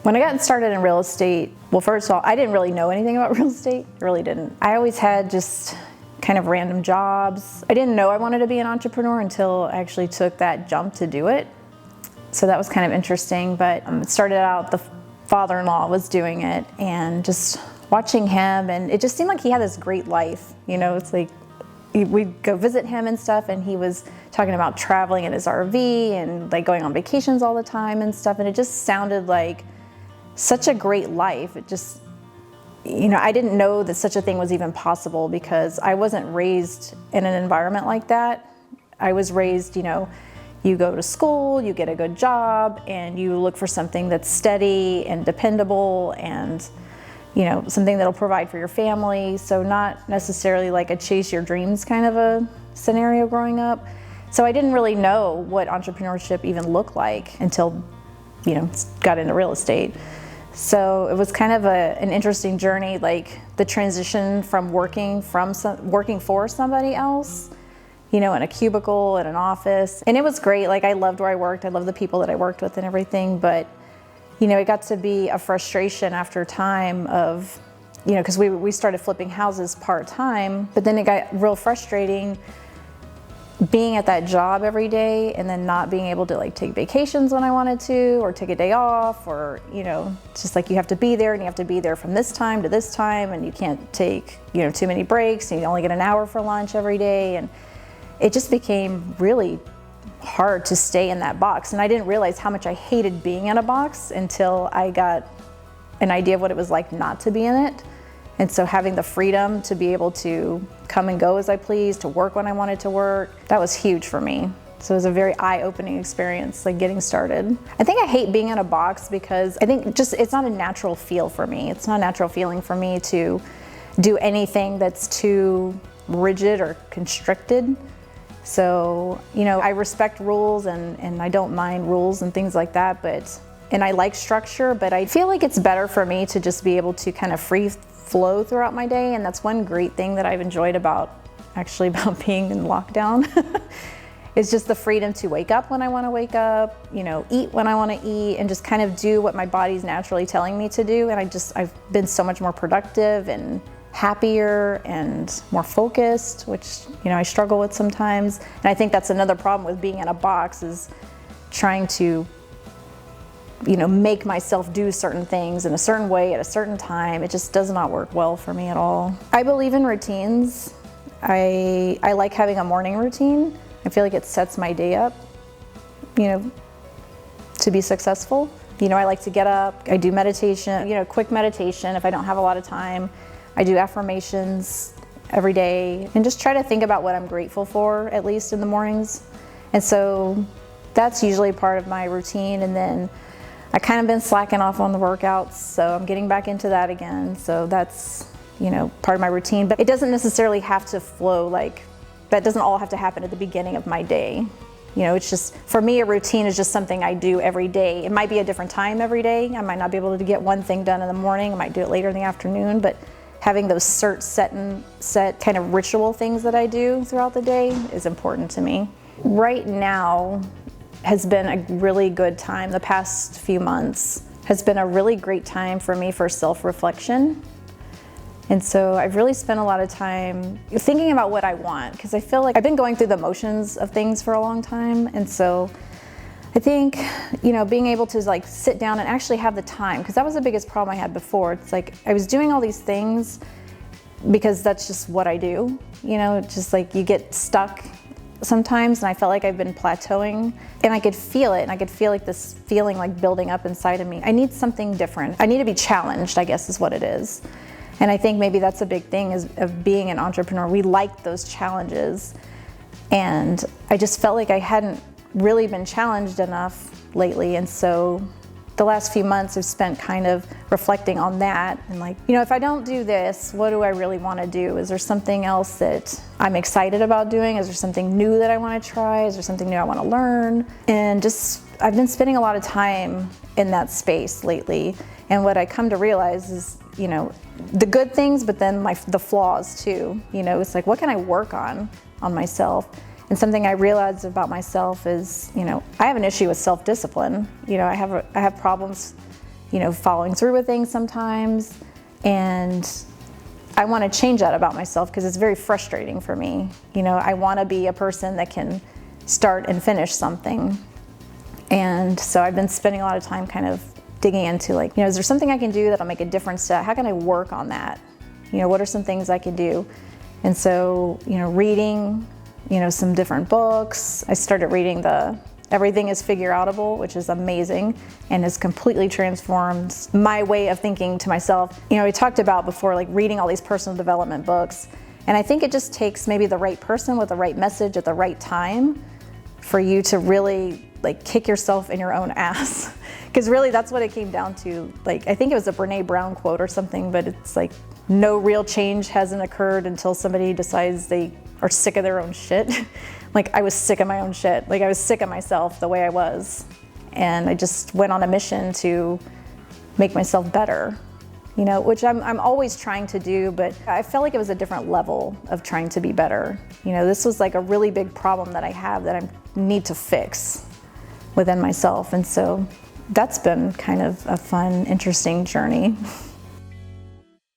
When I got started in real estate, well, first of all, I didn't really know anything about real estate. I really didn't. I always had just kind of random jobs. I didn't know I wanted to be an entrepreneur until I actually took that jump to do it. So that was kind of interesting, but it started out, the father-in-law was doing it, and just watching him, and it just seemed like he had this great life. You know, it's like we'd go visit him and stuff, and he was talking about traveling in his RV and like going on vacations all the time and stuff, and it just sounded like such a great life. It just, you know, I didn't know that such a thing was even possible because I wasn't raised in an environment like that. I was raised, you know, you go to school, you get a good job, and you look for something that's steady and dependable and, you know, something that'll provide for your family. So not necessarily like a chase your dreams kind of a scenario growing up. So I didn't really know what entrepreneurship even looked like until, you know, got into real estate. So it was kind of an interesting journey, like the transition from working for somebody else, you know, in a cubicle, in an office. And it was great. Like, I loved where I worked. I loved the people that I worked with and everything. But, you know, it got to be a frustration after time of, you know, because we started flipping houses part-time, but then it got real frustrating being at that job every day and then not being able to like take vacations when I wanted to, or take a day off, or, you know, it's just like you have to be there and you have to be there from this time to this time, and you can't take, you know, too many breaks, and you only get an hour for lunch every day. And it just became really hard to stay in that box. And I didn't realize how much I hated being in a box until I got an idea of what it was like not to be in it. And so having the freedom to be able to come and go as I pleased, to work when I wanted to work, that was huge for me. So it was a very eye-opening experience, like getting started. I think I hate being in a box because I think just it's not a natural feel for me. It's not a natural feeling for me to do anything that's too rigid or constricted. So, you know, I respect rules and I don't mind rules and things like that, and I like structure, but I feel like it's better for me to just be able to kind of free flow throughout my day. And that's one great thing that I've enjoyed about being in lockdown. It's just the freedom to wake up when I want to wake up, you know, eat when I want to eat, and just kind of do what my body's naturally telling me to do. And I've been so much more productive and happier and more focused, which, you know, I struggle with sometimes. And I think that's another problem with being in a box, is trying to, you know, make myself do certain things in a certain way at a certain time. It just does not work well for me at all. I believe in routines. I like having a morning routine. I feel like it sets my day up, you know, to be successful. You know, I like to get up, I do meditation, you know, quick meditation if I don't have a lot of time. I do affirmations every day and just try to think about what I'm grateful for, at least in the mornings. And so that's usually part of my routine. And then I kind of been slacking off on the workouts, so I'm getting back into that again. So that's, you know, part of my routine, but it doesn't necessarily have to flow, like, that doesn't all have to happen at the beginning of my day. You know, it's just, for me, a routine is just something I do every day. It might be a different time every day. I might not be able to get one thing done in the morning. I might do it later in the afternoon, but having those set kind of ritual things that I do throughout the day is important to me. Right now has been a really good time. The past few months has been a really great time for me for self-reflection. And so I've really spent a lot of time thinking about what I want, because I feel like I've been going through the motions of things for a long time. And so I think, you know, being able to like sit down and actually have the time, because that was the biggest problem I had before. It's like I was doing all these things because that's just what I do. You know, it's just like you get stuck sometimes, and I felt like I've been plateauing, and I could feel it, and I could feel like this feeling like building up inside of me. I need something different. I need to be challenged, I guess is what it is. And I think maybe that's a big thing of being an entrepreneur. We like those challenges. And I just felt like I hadn't really been challenged enough lately. And so the last few months I've spent kind of reflecting on that and like, you know, if I don't do this, what do I really want to do? Is there something else that I'm excited about doing? Is there something new that I want to try? Is there something new I want to learn? And just, I've been spending a lot of time in that space lately. And what I come to realize is, you know, the good things, but then the flaws too. You know, it's like, what can I work on myself? And something I realized about myself is, you know, I have an issue with self-discipline. You know, I have problems, following through with things sometimes. And I want to change that about myself because it's very frustrating for me. I want to be a person that can start and finish something. And so I've been spending a lot of time kind of digging into is there something I can do that'll make a difference? How can I work on that? What are some things I can do? And so, reading, some different books. I started reading the Everything is Figure Outable, which is amazing and has completely transformed my way of thinking to myself. We talked about before, reading all these personal development books. And I think it just takes maybe the right person with the right message at the right time for you to really kick yourself in your own ass. Because really that's what it came down to. I think it was a Brene Brown quote or something, but it's no real change hasn't occurred until somebody decides they are sick of their own shit. I was sick of my own shit. I was sick of myself the way I was. And I just went on a mission to make myself better, which I'm always trying to do, but I felt like it was a different level of trying to be better. This was a really big problem that I have that I need to fix within myself. And so that's been kind of a fun, interesting journey.